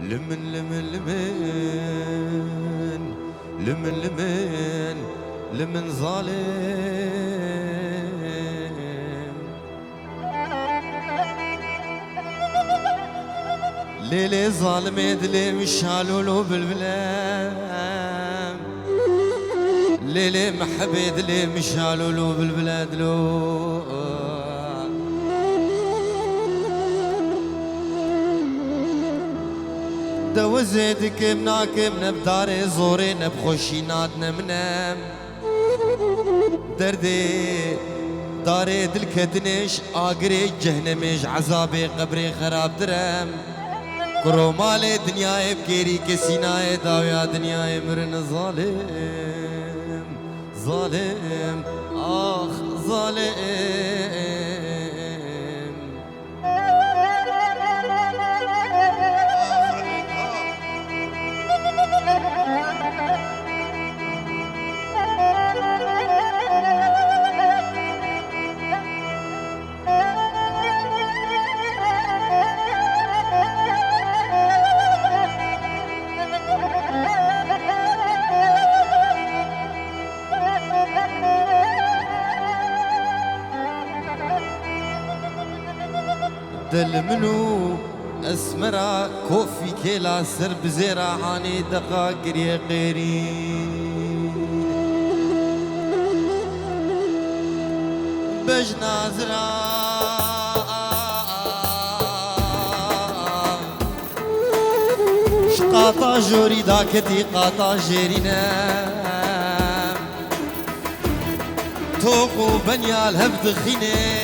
لمن لمن لمن لمن لمن لمن ظالم ليلي ظالم يدلي مشالولو بالبلاد ليلي محب يدلي مشالولو بالبلاد لو دو زيدك مناكم نبداري زوري نبخوشي نادنا منام دردي داري دلك دنش آقري جهنمش عذابي قبري خراب درم كرو مالي دنياي بكيري كسيناي داويا دنياي مرن ظالم ظالم آخ ظالم دل منو اسمرا كوفي كيلا سر بزيرا عاني دقا قريه غيري بجنازرا شقاطا جوري داكتي قاطا جيرينا توقو بنيال هبد خيني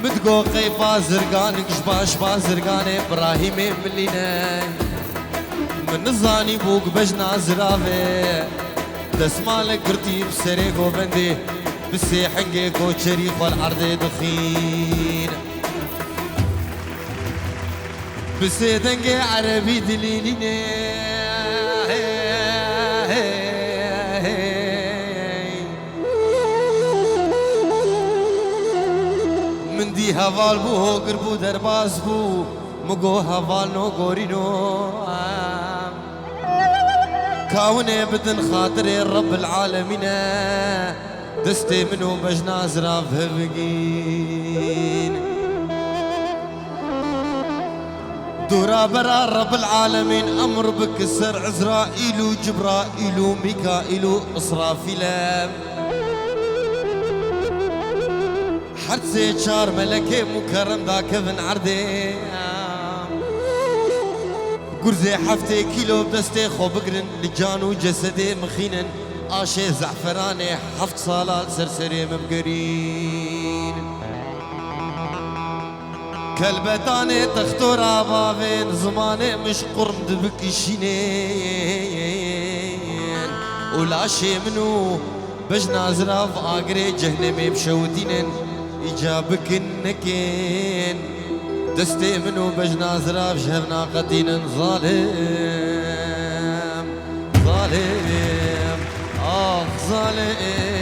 متقو قيفا زرقانك شباش بازرقاني ابراهيمي ملينا من نزاني بوق بجنا زرافي دسمالك قرتي بسريقو بندي بسي حنقيقو شريف والعرض دخين بسي دنقي عربي دليليني من دي هوال بو قربو درباز بو مگو هوال نو غورينو كاوني بدن خاطر رب العالمين دستي منو بجنا زراف هبقين دورا برا رب العالمين امر بكسر عزرائيل وجبرائيل وميكائيل واسرافيل حرسي شار ملكي مكرم دا كفن عردي قرزي حفتي كيلو بدستي خو بقرن لجانو جسدي مخينن آشي زعفراني حفت صالال سرسري مبقرين كلبتاني تختور عبابين زماني مش قرم دبكشينين ولا شي منو بجنا زراف آقري جهنمي بشودينن إجابك النكين دستي منو بجنا زراف شهبنا قدين ظالم ظالم آخ ظالم